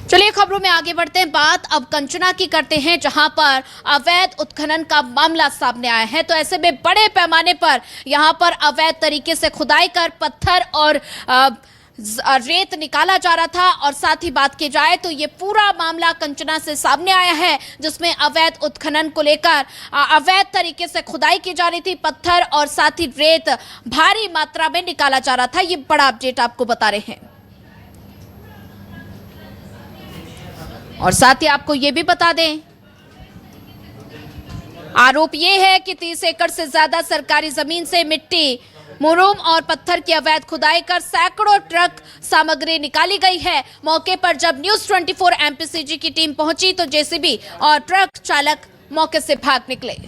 चलिए खबरों में आगे बढ़ते हैं। बात अब कंचना की करते हैं, जहां पर अवैध उत्खनन का मामला सामने आया है। तो ऐसे में बड़े पैमाने पर यहां पर अवैध तरीके से खुदाई कर पत्थर और रेत निकाला जा रहा था। और साथ ही बात की जाए तो ये पूरा मामला कंचना से सामने आया है, जिसमें अवैध उत्खनन को लेकर अवैध तरीके से खुदाई की जा रही थी, पत्थर और साथ ही रेत भारी मात्रा में निकाला जा रहा था। ये बड़ा अपडेट आपको बता रहे हैं। और साथ ही आपको ये भी बता दें, आरोप ये है कि 30 एकड़ से ज्यादा सरकारी जमीन से मिट्टी, मुरूम और पत्थर की अवैध खुदाई कर सैकड़ों ट्रक सामग्री निकाली गई है। मौके पर जब न्यूज़ 24 एमपीसीजी की टीम पहुंची तो जेसीबी और ट्रक चालक मौके से भाग निकले।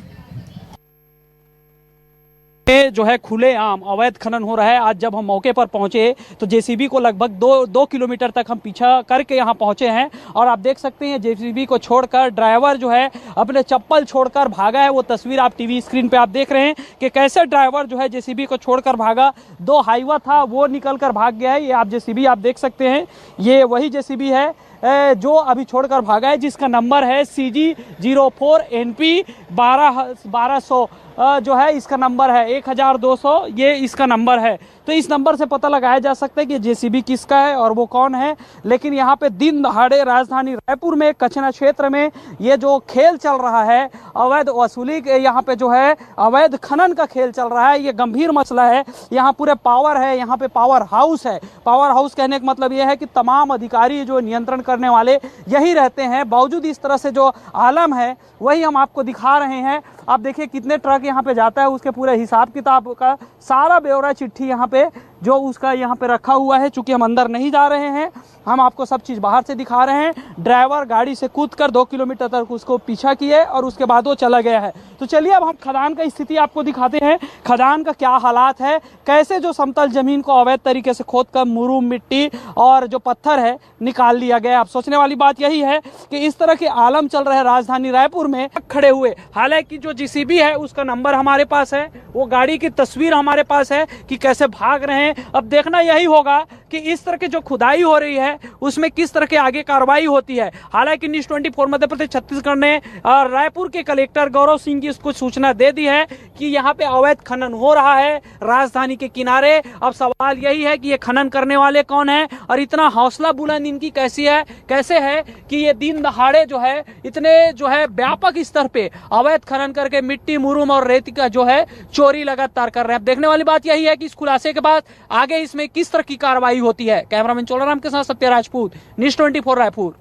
जो है खुलेआम अवैध खनन हो रहा है। आज जब हम मौके पर पहुंचे तो जेसीबी को लगभग दो किलोमीटर तक हम पीछा करके यहां पहुंचे हैं। और आप देख सकते हैं जेसीबी को छोड़कर ड्राइवर जो है अपने चप्पल छोड़कर भागा है। वो तस्वीर आप टीवी स्क्रीन पे आप देख रहे हैं कि कैसे ड्राइवर जो है जेसीबी को छोड़कर भागा। 2 हाईवा था वो निकल कर भाग गया है। ये आप जेसीबी आप देख सकते हैं, ये वही जेसीबी है जो अभी छोड़कर भागा है, जिसका नंबर है CG 04 NP 1200 जो है इसका नंबर है 1200, ये इसका नंबर है। तो इस नंबर से पता लगाया जा सकता है कि जेसीबी किसका है और वो कौन है। लेकिन यहाँ पे दिन दहाड़े राजधानी रायपुर में कचना क्षेत्र में ये जो खेल चल रहा है, अवैध वसूली, यहाँ पे जो है अवैध खनन का खेल चल रहा है, ये गंभीर मसला है। यहाँ पूरे पावर है, यहाँ पे पावर हाउस है। पावर हाउस कहने का मतलब ये है कि तमाम अधिकारी जो नियंत्रण करने वाले यही रहते हैं। बावजूद इस तरह से जो आलम है वही हम आपको दिखा रहे हैं। आप देखिए कितने ट्रक यहाँ पे जाता है, उसके पूरे हिसाब किताब का सारा ब्यौरा चिट्ठी यहाँ पे जो उसका यहाँ पे रखा हुआ है। चूंकि हम अंदर नहीं जा रहे हैं, हम आपको सब चीज़ बाहर से दिखा रहे हैं। ड्राइवर गाड़ी से कूदकर 2 किलोमीटर तक उसको पीछा किए और उसके बाद वो चला गया है। तो चलिए अब हम खदान का स्थिति आपको दिखाते हैं, खदान का क्या हालात है, कैसे जो समतल जमीन को अवैध तरीके से खोदकर मुरूम, मिट्टी और जो पत्थर है निकाल लिया गया। अब सोचने वाली बात यही है कि इस तरह के आलम चल रहे हैं राजधानी रायपुर में खड़े हुए। हालांकि जो जेसीबी है उसका नंबर हमारे पास है, वो गाड़ी की तस्वीर हमारे पास है कि कैसे भाग रहे हैं। अब देखना यही होगा कि इस तरह की जो खुदाई हो रही है उसमें किस तरह की आगे कार्रवाई होती है। हालांकि न्यूज़ 24 मध्य प्रदेश छत्तीसगढ़ ने रायपुर के कलेक्टर गौरव सिंह जी को सूचना दे दी है कि यहाँ पे अवैध खनन हो रहा है राजधानी के किनारे। अब सवाल यही है कि ये खनन करने वाले कौन है और इतना हौसला बुलंद इनकी कैसे है कि ये दिन दहाड़े जो है इतने जो है व्यापक स्तर पे अवैध खनन करके मिट्टी, मुरूम और रेत का जो है चोरी लगातार कर रहे हैं। अब देखने वाली बात यही है कि इस खुलासे के बाद आगे इसमें किस तरह की कार्रवाई होती है। कैमरामैन चोलाराम के साथ सत्य राजपूत, न्यूज़ 24 रायपुर।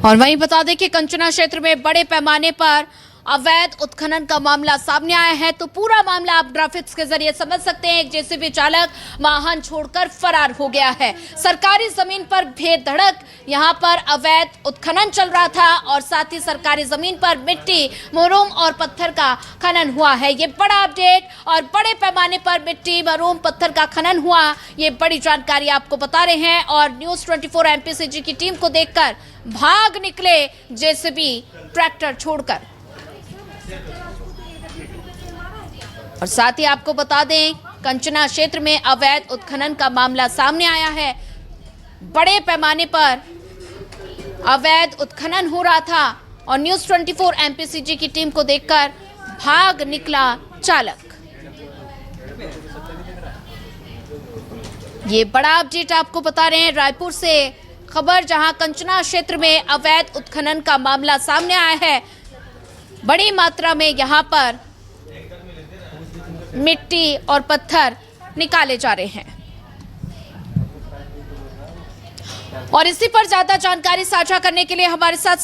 और वहीं बता दें कि कंचना क्षेत्र में बड़े पैमाने पर अवैध उत्खनन का मामला सामने आया है। तो पूरा मामला आप ग्राफिक्स के जरिए समझ सकते हैं। एक जेसीबी चालक वाहन छोड़कर फरार हो गया है। सरकारी जमीन पर बेधड़क यहां पर अवैध उत्खनन चल रहा था और साथ ही सरकारी जमीन पर मिट्टी, मुरूम और पत्थर का खनन हुआ है। ये बड़ा अपडेट और बड़े पैमाने पर मिट्टी, मुरूम, पत्थर का खनन हुआ, ये बड़ी जानकारी आपको बता रहे हैं। और न्यूज़ 24 एमपीसीजी की टीम को देखकर भाग निकले जेसीबी ट्रैक्टर छोड़कर। और साथ ही आपको बता दें, कंचना क्षेत्र में अवैध उत्खनन का मामला सामने आया है। बड़े पैमाने पर अवैध उत्खनन हो रहा था और न्यूज़ 24 एमपीसीजी की टीम को देखकर भाग निकला चालक। ये बड़ा अपडेट आपको बता रहे हैं रायपुर से खबर, जहां कंचना क्षेत्र में अवैध उत्खनन का मामला सामने आया है। बड़ी मात्रा में यहां पर मिट्टी और पत्थर निकाले जा रहे हैं। और इसी पर ज्यादा जानकारी साझा करने के लिए हमारे साथ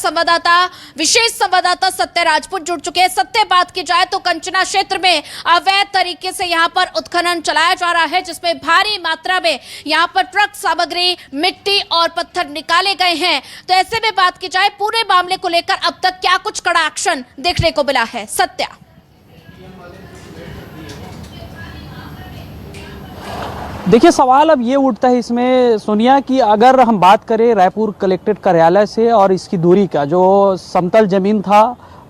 विशेष संवाददाता सत्य राजपूत जुड़ चुके हैं। सत्य, बात की जाए तो कंचना क्षेत्र में अवैध तरीके से यहां पर उत्खनन चलाया जा रहा है, जिसमें भारी मात्रा में यहां पर ट्रक सामग्री, मिट्टी और पत्थर निकाले गए हैं। तो ऐसे में बात की जाए पूरे मामले को लेकर अब तक क्या कुछ कड़ा एक्शन देखने को मिला है? सत्या। देखिए सवाल अब ये उठता है इसमें सोनिया कि अगर हम बात करें रायपुर कलेक्ट्रेट कार्यालय से और इसकी दूरी का, जो समतल जमीन था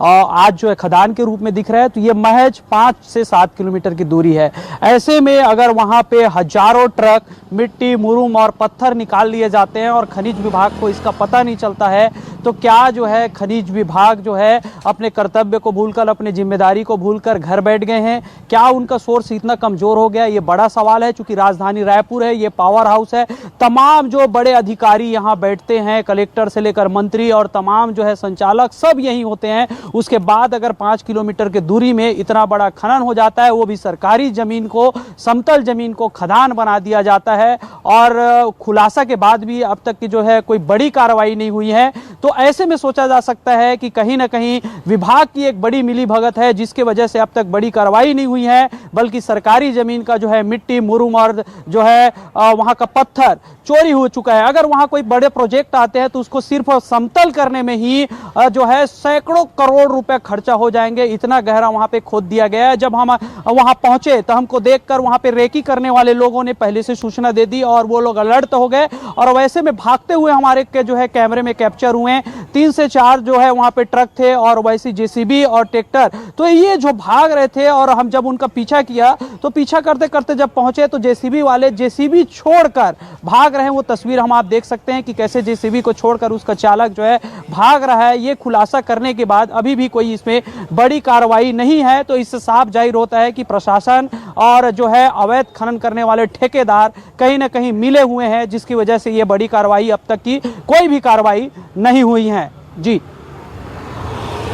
आज जो है खदान के रूप में दिख रहा है, तो ये महज 5 से 7 किलोमीटर की दूरी है। ऐसे में अगर वहां पे हजारों ट्रक मिट्टी, मुरुम और पत्थर निकाल लिए जाते हैं और खनिज विभाग को इसका पता नहीं चलता है, तो क्या जो है खनिज विभाग जो है अपने कर्तव्य को भूलकर, अपने जिम्मेदारी को भूलकर घर बैठ गए हैं? क्या उनका सोर्स इतना कमजोर हो गया? ये बड़ा सवाल है। चूंकि राजधानी रायपुर है, ये पावर हाउस है, तमाम जो बड़े अधिकारी यहाँ बैठते हैं, कलेक्टर से लेकर मंत्री और तमाम जो है संचालक सब यहीं होते हैं। उसके बाद अगर 5 किलोमीटर की दूरी में इतना बड़ा खनन हो जाता है, वो भी सरकारी जमीन को, समतल जमीन को खदान बना दिया जाता है, और खुलासा के बाद भी अब तक की जो है कोई बड़ी कार्रवाई नहीं हुई है, तो ऐसे में सोचा जा सकता है कि कहीं ना कहीं विभाग की एक बड़ी मिलीभगत है, जिसकी वजह से अब तक बड़ी कार्रवाई नहीं हुई है, बल्कि सरकारी जमीन का जो है मिट्टी, मुरुम और जो है वहां का पत्थर चोरी हो चुका है। अगर वहां कोई बड़े प्रोजेक्ट आते हैं तो उसको सिर्फ समतल करने में ही जो है सैकड़ों करोड़ रुपए खर्चा हो जाएंगे, इतना गहरा वहां पे खोद दिया गया है। जब हम वहां पहुंचे तो हमको देखकर वहां पे रेकी करने वाले लोगों ने पहले से सूचना दे दी और वो लोग अलर्ट हो गए, और वैसे में भागते हुए हमारे के जो है कैमरे में कैप्चर हुए। 3 से 4 जो है वहां पे ट्रक थे और वैसी जेसीबी और ट्रैक्टर, तो ये जो भाग रहे थे, और हम जब उनका पीछा किया तो पीछा करते करते जब पहुंचे तो जेसीबी वाले जेसीबी छोड़कर भाग रहे हैं। वो तस्वीर हम आप देख सकते हैं कि कैसे जेसीबी को छोड़कर उसका चालक जो है भाग रहा है। ये खुलासा करने के बाद अभी भी कोई इसमें बड़ी कार्रवाई नहीं है, तो इससे साफ जाहिर होता है कि प्रशासन और जो है अवैध खनन करने वाले ठेकेदार कहीं ना कहीं मिले हुए हैं, जिसकी वजह से ये बड़ी कार्रवाई अब तक की कोई भी कार्रवाई नहीं हुई है। जी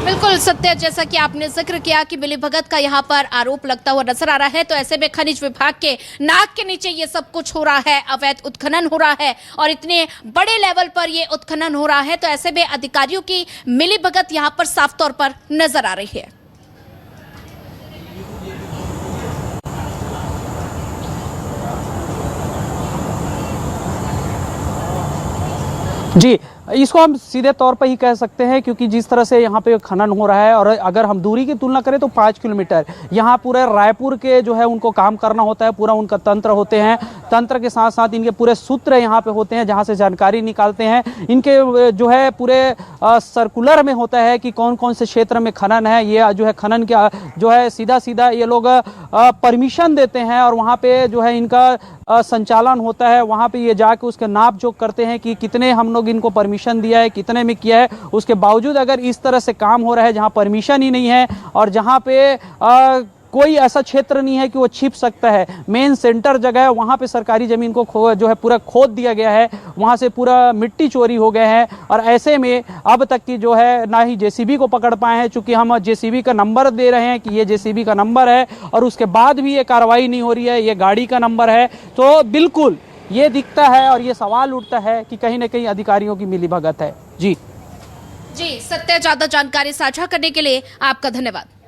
बिल्कुल सत्य, जैसा कि आपने जिक्र किया कि मिलीभगत का यहाँ पर आरोप लगता हुआ नजर आ रहा है, तो ऐसे में खनिज विभाग के नाक के नीचे ये सब कुछ हो रहा है, अवैध उत्खनन हो रहा है और इतने बड़े लेवल पर ये उत्खनन हो रहा है, तो ऐसे में अधिकारियों की मिलीभगत यहाँ पर साफ तौर पर नजर आ रही है। जी, इसको हम सीधे तौर पर ही कह सकते हैं, क्योंकि जिस तरह से यहाँ पे खनन हो रहा है, और अगर हम दूरी की तुलना करें तो 5 किलोमीटर, यहाँ पूरे रायपुर के जो है उनको काम करना होता है, पूरा उनका तंत्र होते हैं, तंत्र के साथ साथ इनके पूरे सूत्र यहाँ पे होते हैं जहाँ से जानकारी निकालते हैं। इनके जो है पूरे सर्कुलर में होता है कि कौन कौन से क्षेत्र में खनन है। ये जो है खनन के जो है सीधा सीधा ये लोग परमिशन देते हैं, और वहाँ पे जो है इनका संचालन होता है। वहाँ पे ये जाके उसके नाप जोख करते हैं कि कितने हम लोग इनको परमिशन दिया है, कितने में किया है। उसके बावजूद अगर इस तरह से काम हो रहा है जहाँ परमिशन ही नहीं है, और जहाँ पे कोई ऐसा क्षेत्र नहीं है कि वो छिप सकता है, मेन सेंटर जगह है, वहाँ पे सरकारी ज़मीन को जो है पूरा खोद दिया गया है, वहाँ से पूरा मिट्टी चोरी हो गए हैं। और ऐसे में अब तक की जो है ना ही जेसीबी को पकड़ पाए हैं, चूंकि हम जेसीबी का नंबर दे रहे हैं कि ये जेसीबी का नंबर है, और उसके बाद भी ये कार्रवाई नहीं हो रही है, ये गाड़ी का नंबर है। तो बिल्कुल ये दिखता है और ये सवाल उठता है कि कहीं ना कहीं अधिकारियों की मिलीभगत है। जी सत्य, ज्यादा जानकारी साझा करने के लिए आपका धन्यवाद।